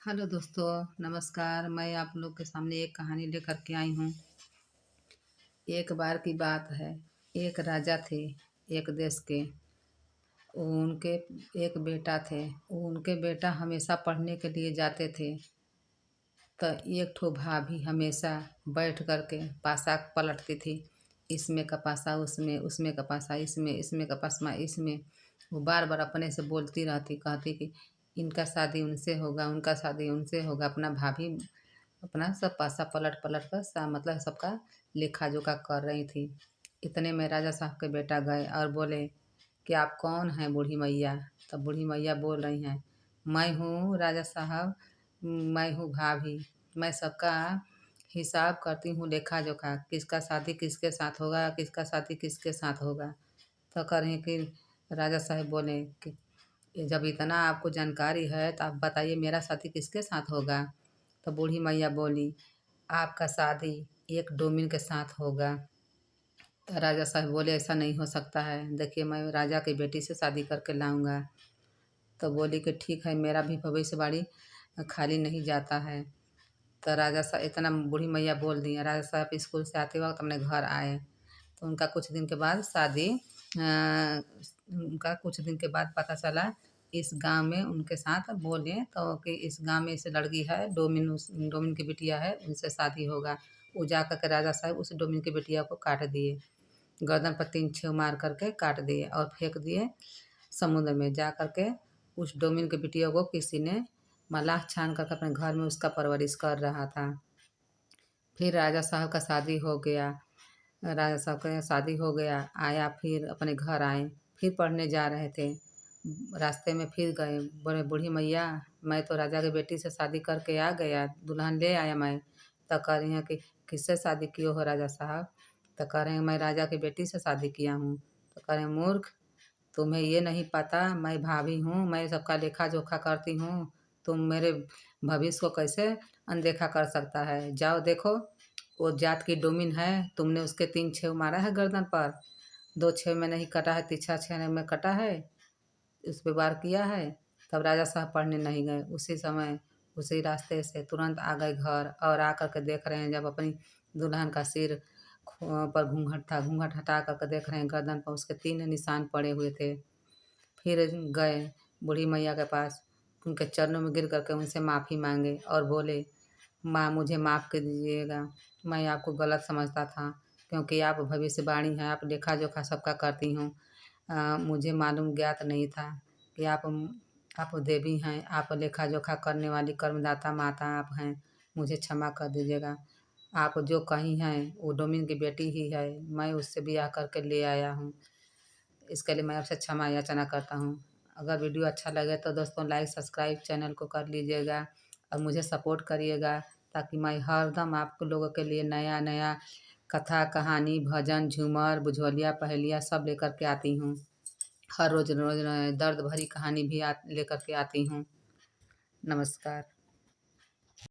Hello दोस्तों, नमस्कार। मैं आप लोग के सामने एक कहानी लेकर के आई हूँ। एक बार की बात है। एक राजा थे, एक देश के। उनके एक बेटा थे। उनके बेटा हमेशा पढ़ने के लिए जाते थे। तो एक ठो भाभी हमेशा बैठ कर के पासा पलटती थी। इसमें का पासा उसमें, उसमें का पासा इसमें, इसमें का पासमा इसमें। वो बार बार अपने से बोलती रहती, कहती कि इनका शादी उनसे होगा, उनका शादी उनसे होगा। अपना भाभी अपना सब पासा पलट पलट कर मतलब सबका लेखा जोखा कर रही थी। इतने में राजा साहब के बेटा गए और बोले कि आप कौन हैं बूढ़ी मैया। तब बूढ़ी मैया बोल रही हैं, मैं हूँ राजा साहब, मैं हूँ भाभी। मैं सबका हिसाब करती हूँ, लेखा जोखा, किसका शादी किसके साथ होगा, किसका शादी किसके साथ होगा। तो कह रही कि राजा साहब बोले कि जब इतना आपको जानकारी है तो आप बताइए मेरा शादी किसके साथ होगा। तो बूढ़ी मैया बोली, आपका शादी एक डोमिन के साथ होगा। तो राजा साहब बोले, ऐसा नहीं हो सकता है, देखिए मैं राजा की बेटी से शादी करके लाऊंगा। तो बोली कि ठीक है, मेरा भी भविष्यवाणी खाली नहीं जाता है। तो राजा साहब इतना बूढ़ी मैया बोल दी। राजा साहब स्कूल से आते वक्त अपने घर आए तो उनका कुछ दिन के बाद शादी उनका कुछ दिन के बाद पता चला इस गांव में उनके साथ बोले तो कि इस गांव में इस लड़की है, डोमिन की बिटिया है, उनसे शादी होगा। वो जा कर के राजा साहब उस डोमिन की बिटिया को काट दिए, गर्दन पर 3 छेव मार करके काट दिए और फेंक दिए समुद्र में। जा कर के उस डोमिन की बिटिया को किसी ने मलाह छान करके अपने घर में उसका परवरिश कर रहा था। फिर राजा साहब का शादी हो गया। राजा साहब का शादी हो गया, आया फिर अपने घर आए। फिर पढ़ने जा रहे थे, रास्ते में फिर गए, बोले बूढ़ी मैया मैं तो राजा की बेटी से शादी करके आ गया, दुल्हन ले आया मैं। तो कह रही हैं कि किससे शादी किए हो राजा साहब। तो कह रहे हैं मैं राजा की बेटी से शादी किया हूँ। तो कह रहे हैं मूर्ख, तुम्हें ये नहीं पता मैं भाभी हूँ, मैं सबका लेखा जोखा करती हूँ। तुम मेरे भविष्य को कैसे अनदेखा कर सकता है। जाओ देखो, वो जात की डोमिन है, तुमने उसके 3 छेव मारा है गर्दन पर, 2 छेव में नहीं कटा है, तीसरा छेव में कटा है, उस पे वार किया है। तब राजा साहब पढ़ने नहीं गए। उसी समय उसी रास्ते से तुरंत आ गए घर और आकर के देख रहे हैं जब अपनी दुल्हन का सिर पर घूंघट था, घूंघट हटा करके देख रहे हैं गर्दन पर उसके 3 निशान पड़े हुए थे। फिर गए बूढ़ी मैया के पास, उनके चरणों में गिर करके उनसे माफ़ी मांगे और बोले, माँ मुझे माफ़ कर दीजिएगा, मैं आपको गलत समझता था, क्योंकि आप भविष्यवाणी हैं, आप लेखा जोखा सबका करती हूँ। मुझे मालूम ज्ञात नहीं था कि आप देवी हैं, आप लेखा जोखा करने वाली कर्मदाता माता आप हैं। मुझे क्षमा कर दीजिएगा। आप जो कही हैं वो डोमिन की बेटी ही है, मैं उससे ब्याह करके ले आया हूँ। इसके लिए मैं आपसे क्षमा याचना करता हूँ। अगर वीडियो अच्छा लगे तो दोस्तों लाइक सब्सक्राइब चैनल को कर लीजिएगा और मुझे सपोर्ट करिएगा, ताकि मैं हरदम आप लोगों के लिए नया नया कथा कहानी भजन झूमर बुझवलिया पहेलियाँ सब लेकर के आती हूँ। हर रोज़ रोज़ दर्द भरी कहानी भी लेकर के आती हूँ। नमस्कार।